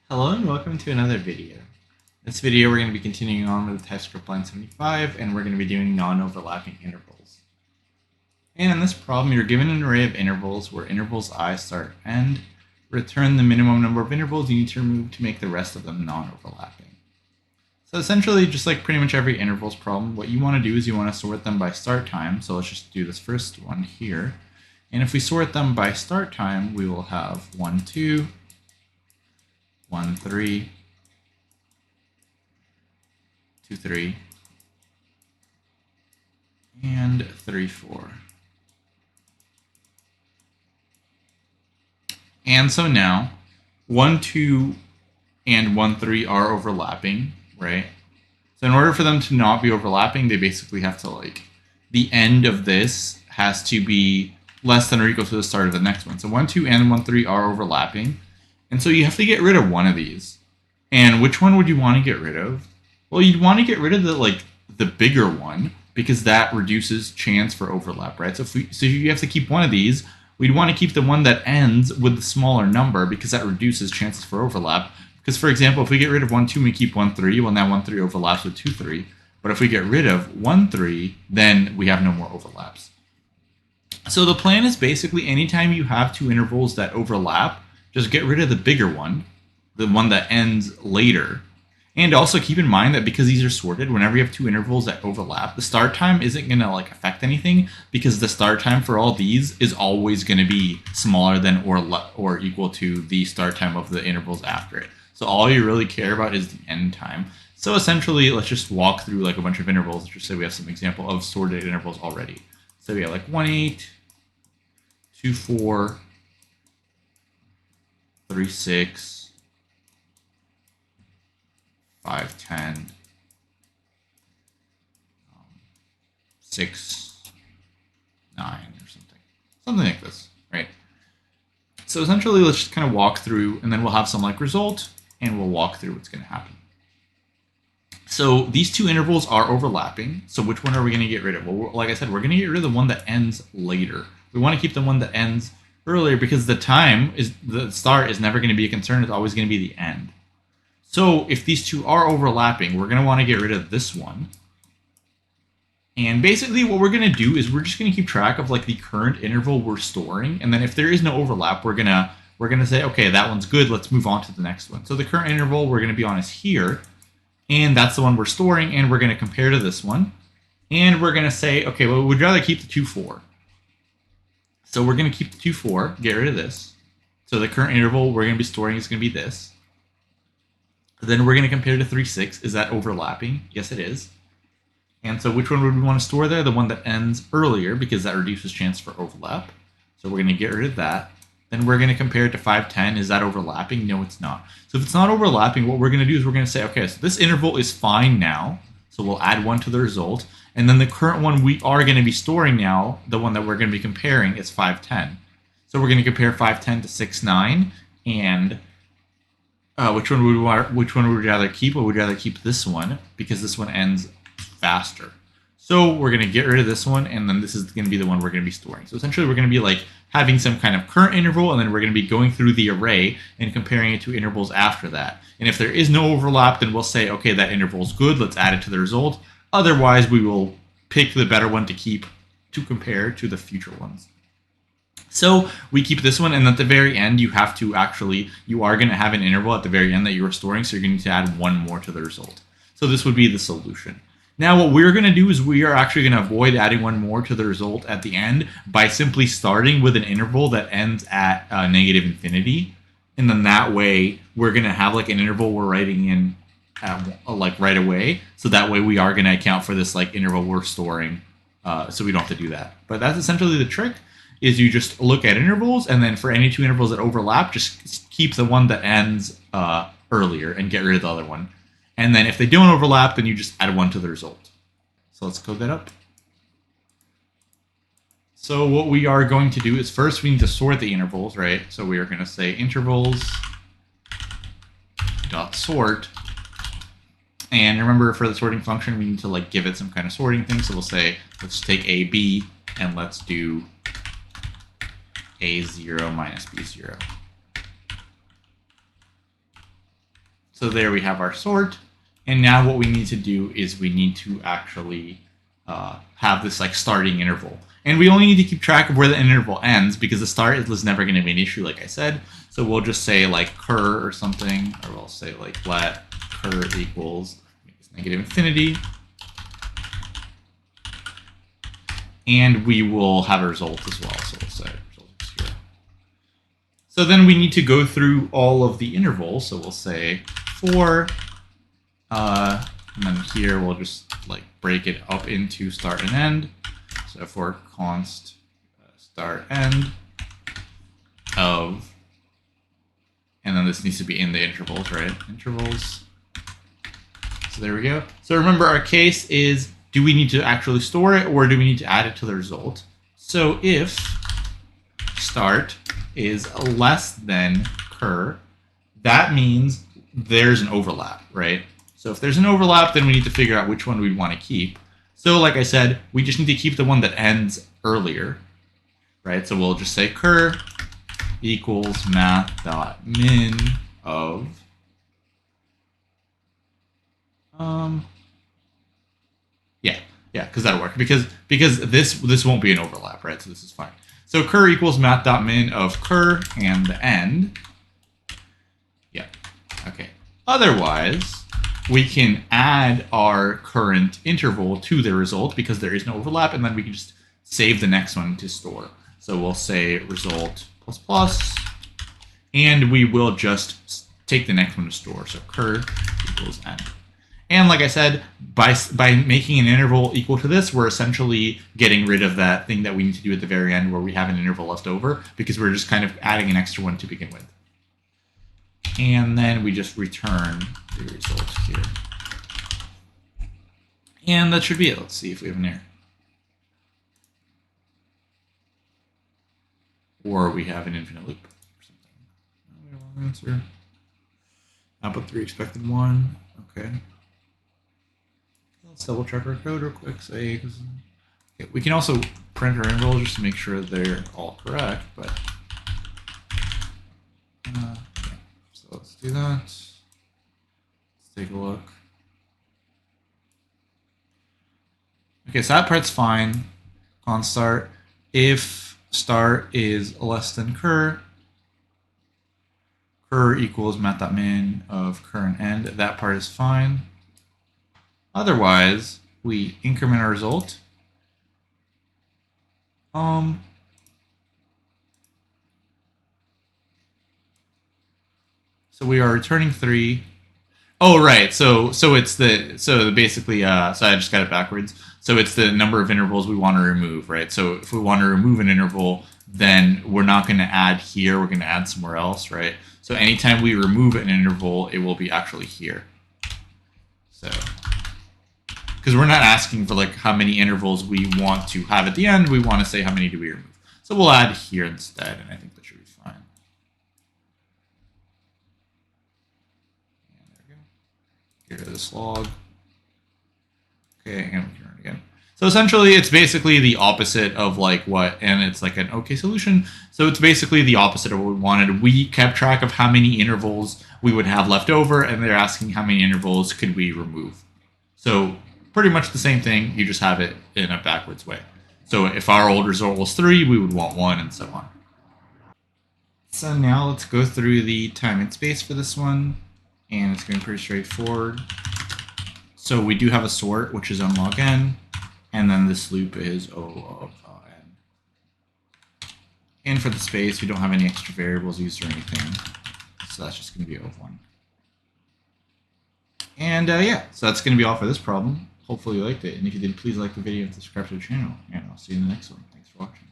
Hello and welcome to another video. In this video we're going to be continuing on with TypeScript line 75 and we're going to be doing non-overlapping intervals. And in this problem you're given an array of intervals where intervals I start end. Return the minimum number of intervals you need to remove to make the rest of them non-overlapping. So essentially, just like pretty much every intervals problem, what you want to do is you want to sort them by start time. So let's just do this first one here. And if we sort them by start time, we will have 1, 2, 1, 3, 2, 3, and 3, 4. And so now 1, 2, and 1, 3 are overlapping, right? So in order for them to not be overlapping, they basically have to the end of this has to be less than or equal to the start of the next one. So 1, 2, and 1, 3 are overlapping. And so you have to get rid of one of these. And which one would you want to get rid of? Well, you'd want to get rid of the bigger one because that reduces chance for overlap, right? So you have to keep one of these. We'd want to keep the one that ends with the smaller number because that reduces chances for overlap. Because, for example, if we get rid of 1, 2 and we keep 1, 3, well, now 1, 3 overlaps with 2, 3. But if we get rid of 1, 3, then we have no more overlaps. So the plan is basically anytime you have two intervals that overlap, just get rid of the bigger one, the one that ends later. And also keep in mind that because these are sorted, whenever you have two intervals that overlap, the start time isn't going to affect anything because the start time for all these is always going to be smaller than or equal to the start time of the intervals after it. So all you really care about is the end time. So essentially, let's just walk through a bunch of intervals. Let's just say we have some example of sorted intervals already. So we have 1, 8, 2, 4, 3, 6, 5, 10, 6, 9, or something like this, right? So essentially, let's just kind of walk through, and then we'll have some result, and we'll walk through what's going to happen. So these two intervals are overlapping. So which one are we going to get rid of? Well, like I said, we're going to get rid of the one that ends later. We want to keep the one that ends earlier because the start is never going to be a concern. It's always going to be the end. So if these two are overlapping, we're going to want to get rid of this one. And basically what we're going to do is we're just going to keep track of the current interval we're storing. And then if there is no overlap, we're going to say, okay, that one's good. Let's move on to the next one. So the current interval we're going to be on is here. And that's the one we're storing. And we're going to compare to this one. And we're going to say, okay, well, we'd rather keep the 2, 4. So we're going to keep the 2, 4, get rid of this. So the current interval we're going to be storing is going to be this. Then we're going to compare to 3, 6. Is that overlapping? Yes, it is. And so which one would we want to store there? The one that ends earlier because that reduces chance for overlap. So we're going to get rid of that. Then we're going to compare it to 5, 10. Is that overlapping? No, it's not. So if it's not overlapping, what we're going to do is we're going to say, okay, so this interval is fine now. So we'll add 1 to the result. And then the current one we are going to be storing now, the one that we're going to be comparing, is 5, 10. So we're going to compare 5, 10 to 6, 9. And which one would we rather keep? Well, we'd rather keep this one because this one ends faster. So we're going to get rid of this one, and then this is going to be the one we're going to be storing. So essentially, we're going to be having some kind of current interval, and then we're going to be going through the array and comparing it to intervals after that. And if there is no overlap, then we'll say, okay, that interval is good. Let's add it to the result. Otherwise, we will pick the better one to keep to compare to the future ones. So we keep this one, and at the very end, you are going to have an interval at the very end that you are storing, so you're going to add 1 more to the result. So this would be the solution. Now what we're going to do is we are actually going to avoid adding 1 more to the result at the end by simply starting with an interval that ends at negative infinity. And then that way, we're going to have an interval we're writing in right away. So that way we are going to account for this interval we're storing, so we don't have to do that. But that's essentially the trick. Is you just look at intervals, and then for any 2 intervals that overlap, just keep the one that ends earlier and get rid of the other one. And then if they don't overlap, then you just add 1 to the result. So let's code that up. So what we are going to do is first we need to sort the intervals, right? So we are going to say intervals dot sort. And remember, for the sorting function, we need to give it some kind of sorting thing. So we'll say, let's take A, B, and let's do A0 minus B0. So there we have our sort. And now what we need to do is we need to actually have this like starting interval. And we only need to keep track of where the interval ends because the start is never going to be an issue, like I said. So we'll just say like cur or something, or we'll say like let cur equals negative infinity. And we will have a result as well. So we'll say result is 0. So then we need to go through all of the intervals. So we'll say for, and then here we'll just like break it up into start and end. So for const start end of, and then this needs to be in the intervals, right? Intervals. So there we go. So remember our case is, do we need to actually store it or do we need to add it to the result? So if start is less than cur, that means there's an overlap, right? So if there's an overlap, then we need to figure out which one we want to keep. So like I said, we just need to keep the one that ends earlier, right? So we'll just say cur equals math.min of yeah, because that'll work. Because this won't be an overlap, right? So this is fine. So cur equals math.min of cur and the end. Yeah. Okay. Otherwise, we can add our current interval to the result because there is no overlap, and then we can just save the next one to store. So we'll say result plus plus, and we will just take the next one to store. So cur equals end. And like I said, by making an interval equal to this, we're essentially getting rid of that thing that we need to do at the very end where we have an interval left over because we're just kind of adding an extra one to begin with. And then we just return the result here. And that should be it. Let's see if we have an error. Or we have an infinite loop or something. Wrong answer. Output 3 expected 1. Okay. Let's double check our code real quick. Say, okay, we can also print our intervals just to make sure they're all correct. But yeah. So let's do that. Let's take a look. Okay, so that part's fine. On start, if start is less than cur equals math.min of cur and end, that part is fine. Otherwise, we increment our result. So we are returning 3. Oh, right. So it's basically so I just got it backwards. So it's the number of intervals we want to remove, right? So if we want to remove an interval, then we're not going to add here. We're going to add somewhere else, right? So anytime we remove an interval, it will be actually here. So because we're not asking for like how many intervals we want to have at the end, we want to say how many do we remove. So we'll add here instead, and I think that should be fine. And there we go. Get rid of this log. Okay, and we can run it again. So essentially, it's basically the opposite of like what, and it's like an okay solution. So it's basically the opposite of what we wanted. We kept track of how many intervals we would have left over, and they're asking how many intervals could we remove. So pretty much the same thing, you just have it in a backwards way. So if our old result was 3, we would want 1, and so on. So now let's go through the time and space for this one, and it's going to be pretty straightforward. So we do have a sort, which is on log n, and then this loop is O of n. And for the space, we don't have any extra variables used or anything, so that's just going to be O of 1. And yeah, so that's going to be all for this problem. Hopefully you liked it, and if you did, please like the video and subscribe to the channel, and I'll see you in the next one. Thanks for watching.